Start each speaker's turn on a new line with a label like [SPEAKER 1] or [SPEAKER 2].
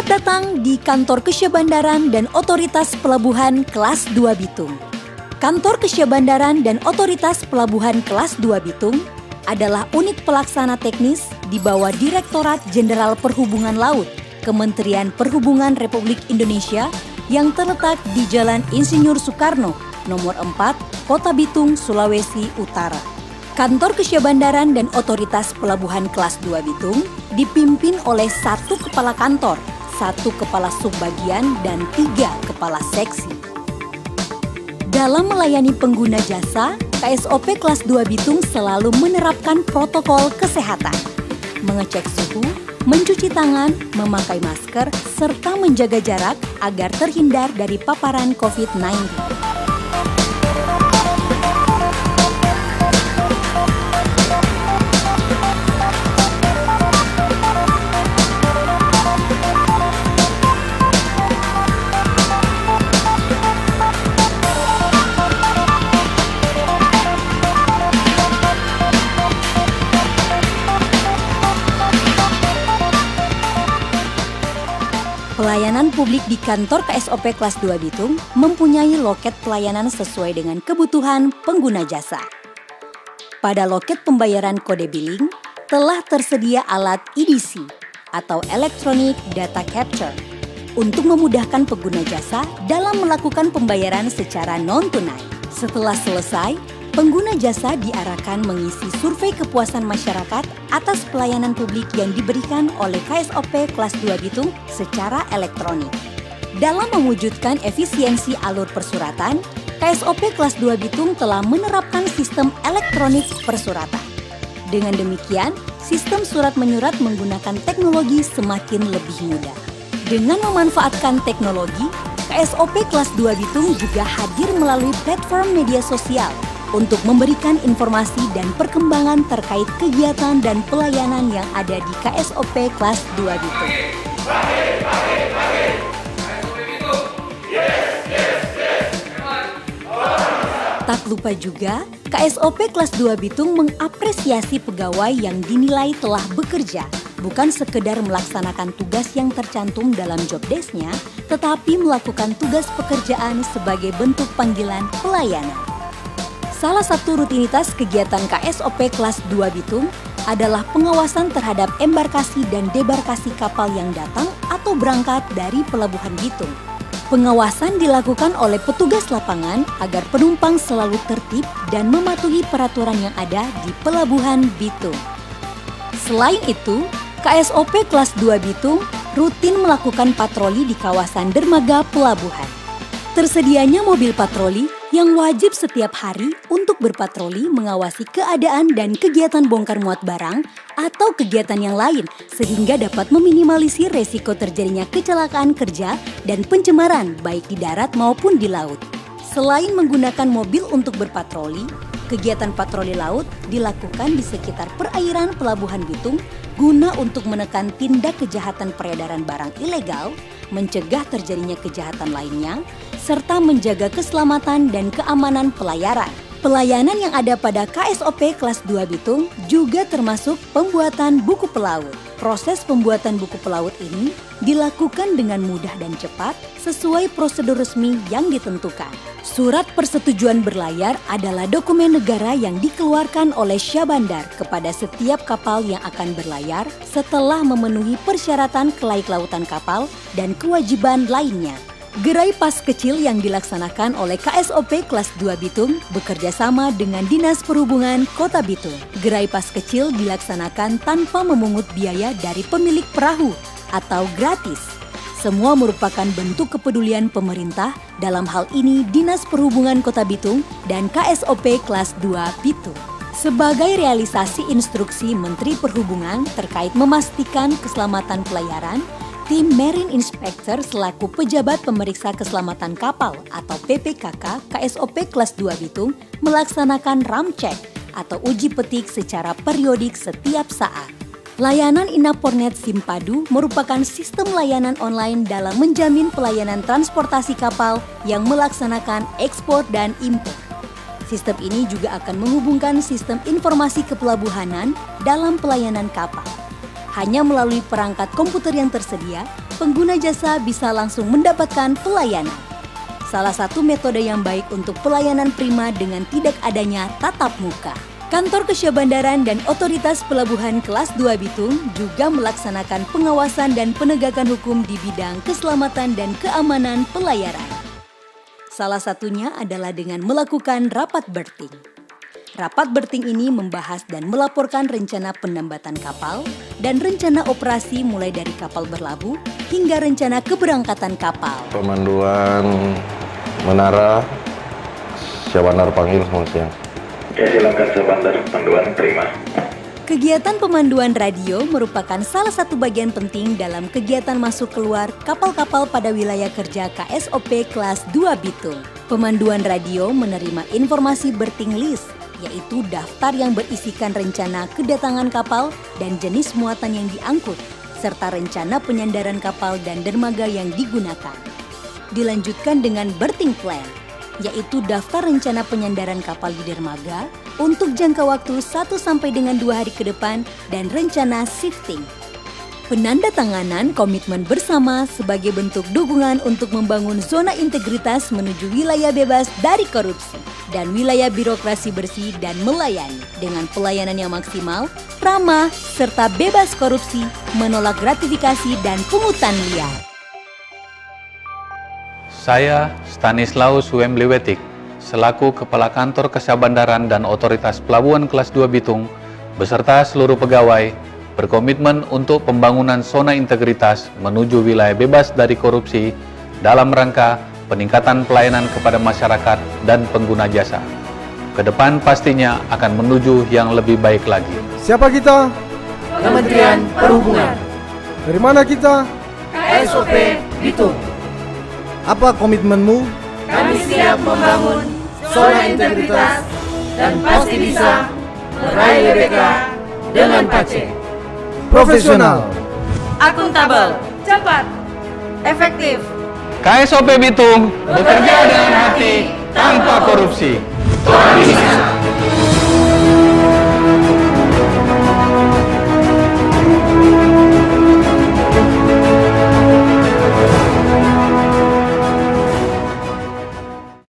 [SPEAKER 1] Selamat datang di Kantor Kesyah-Bandaran dan Otoritas Pelabuhan Kelas 2 Bitung. Kantor Kesyah-Bandaran dan Otoritas Pelabuhan Kelas 2 Bitung adalah unit pelaksana teknis di bawah Direktorat Jenderal Perhubungan Laut, Kementerian Perhubungan Republik Indonesia yang terletak di Jalan Insinyur Soekarno, nomor 4, Kota Bitung, Sulawesi Utara. Kantor Kesyah-Bandaran dan Otoritas Pelabuhan Kelas 2 Bitung dipimpin oleh 1 kepala kantor, 1 kepala subbagian, dan 3 kepala seksi. Dalam melayani pengguna jasa, KSOP Kelas 2 Bitung selalu menerapkan protokol kesehatan, mengecek suhu, mencuci tangan, memakai masker, serta menjaga jarak agar terhindar dari paparan COVID-19. Pelayanan publik di kantor KSOP Kelas 2 Bitung mempunyai loket pelayanan sesuai dengan kebutuhan pengguna jasa. Pada loket pembayaran kode billing telah tersedia alat EDC atau Electronic Data Capture untuk memudahkan pengguna jasa dalam melakukan pembayaran secara non-tunai. Setelah selesai, pengguna jasa diarahkan mengisi survei kepuasan masyarakat atas pelayanan publik yang diberikan oleh KSOP Kelas 2 Bitung secara elektronik. Dalam mewujudkan efisiensi alur persuratan, KSOP Kelas 2 Bitung telah menerapkan sistem elektronik persuratan. Dengan demikian, sistem surat menyurat menggunakan teknologi semakin lebih mudah. Dengan memanfaatkan teknologi, KSOP Kelas 2 Bitung juga hadir melalui platform media sosial untuk memberikan informasi dan perkembangan terkait kegiatan dan pelayanan yang ada di KSOP Kelas 2 Bitung. Tak lupa juga, KSOP Kelas 2 Bitung mengapresiasi pegawai yang dinilai telah bekerja, bukan sekedar melaksanakan tugas yang tercantum dalam job desk-nya, tetapi melakukan tugas pekerjaan sebagai bentuk panggilan pelayanan. Salah satu rutinitas kegiatan KSOP Kelas 2 Bitung adalah pengawasan terhadap embarkasi dan debarkasi kapal yang datang atau berangkat dari Pelabuhan Bitung. Pengawasan dilakukan oleh petugas lapangan agar penumpang selalu tertib dan mematuhi peraturan yang ada di Pelabuhan Bitung. Selain itu, KSOP Kelas 2 Bitung rutin melakukan patroli di kawasan dermaga pelabuhan. Tersedianya mobil patroli yang wajib setiap hari untuk berpatroli mengawasi keadaan dan kegiatan bongkar muat barang atau kegiatan yang lain sehingga dapat meminimalisir resiko terjadinya kecelakaan kerja dan pencemaran baik di darat maupun di laut. Selain menggunakan mobil untuk berpatroli, kegiatan patroli laut dilakukan di sekitar perairan Pelabuhan Bitung guna untuk menekan tindak kejahatan peredaran barang ilegal, mencegah terjadinya kejahatan lainnya, serta menjaga keselamatan dan keamanan pelayaran. Pelayanan yang ada pada KSOP Kelas 2 Bitung juga termasuk pembuatan buku pelaut. Proses pembuatan buku pelaut ini dilakukan dengan mudah dan cepat sesuai prosedur resmi yang ditentukan. Surat persetujuan berlayar adalah dokumen negara yang dikeluarkan oleh Syah-Bandar kepada setiap kapal yang akan berlayar setelah memenuhi persyaratan kelaiklautan kapal dan kewajiban lainnya. Gerai pas kecil yang dilaksanakan oleh KSOP Kelas 2 Bitung bekerja sama dengan Dinas Perhubungan Kota Bitung. Gerai pas kecil dilaksanakan tanpa memungut biaya dari pemilik perahu atau gratis. Semua merupakan bentuk kepedulian pemerintah, dalam hal ini Dinas Perhubungan Kota Bitung dan KSOP Kelas 2 Bitung. Sebagai realisasi instruksi Menteri Perhubungan terkait memastikan keselamatan pelayaran, tim Marine Inspector selaku pejabat pemeriksa keselamatan kapal atau PPKK KSOP Kelas 2 Bitung melaksanakan ramcek atau uji petik secara periodik setiap saat. Layanan Inapornet Simpadu merupakan sistem layanan online dalam menjamin pelayanan transportasi kapal yang melaksanakan ekspor dan impor. Sistem ini juga akan menghubungkan sistem informasi kepelabuhanan dalam pelayanan kapal. Hanya melalui perangkat komputer yang tersedia, pengguna jasa bisa langsung mendapatkan pelayanan. Salah satu metode yang baik untuk pelayanan prima dengan tidak adanya tatap muka. Kantor Kesyahbandaran dan Otoritas Pelabuhan Kelas 2 Bitung juga melaksanakan pengawasan dan penegakan hukum di bidang keselamatan dan keamanan pelayaran. Salah satunya adalah dengan melakukan rapat berting. Rapat berting ini membahas dan melaporkan rencana penambatan kapal dan rencana operasi mulai dari kapal berlabuh hingga rencana keberangkatan kapal.
[SPEAKER 2] Pemanduan Menara Syahbandar panggil siang.
[SPEAKER 3] Ya, silakan Syahbandar, panduan terima.
[SPEAKER 1] Kegiatan pemanduan radio merupakan salah satu bagian penting dalam kegiatan masuk keluar kapal-kapal pada wilayah kerja KSOP Kelas 2 Bitung. Pemanduan radio menerima informasi berting list, yaitu daftar yang berisikan rencana kedatangan kapal dan jenis muatan yang diangkut, serta rencana penyandaran kapal dan dermaga yang digunakan. Dilanjutkan dengan berting plan, yaitu daftar rencana penyandaran kapal di dermaga untuk jangka waktu 1 sampai dengan 2 hari ke depan dan rencana shifting. Penandatanganan komitmen bersama sebagai bentuk dukungan untuk membangun zona integritas menuju wilayah bebas dari korupsi dan wilayah birokrasi bersih dan melayani dengan pelayanan yang maksimal, ramah, serta bebas korupsi, menolak gratifikasi dan pungutan liar.
[SPEAKER 4] Saya, Stanislaus Wembliwetik, selaku Kepala Kantor Kesyahbandaran dan Otoritas Pelabuhan Kelas 2 Bitung, beserta seluruh pegawai, berkomitmen untuk pembangunan zona integritas menuju wilayah bebas dari korupsi dalam rangka peningkatan pelayanan kepada masyarakat dan pengguna jasa. Kedepan pastinya akan menuju yang lebih baik lagi.
[SPEAKER 5] Siapa kita?
[SPEAKER 6] Kementerian Perhubungan.
[SPEAKER 5] Dari mana kita?
[SPEAKER 6] KSOP Bitung.
[SPEAKER 5] Apa komitmenmu?
[SPEAKER 6] Kami siap membangun zona integritas dan pasti bisa meraih GBK dengan PACE.
[SPEAKER 5] Profesional,
[SPEAKER 6] Akuntabel, cepat, efektif.
[SPEAKER 4] KSOP Bitung bekerja dengan hati tanpa korupsi.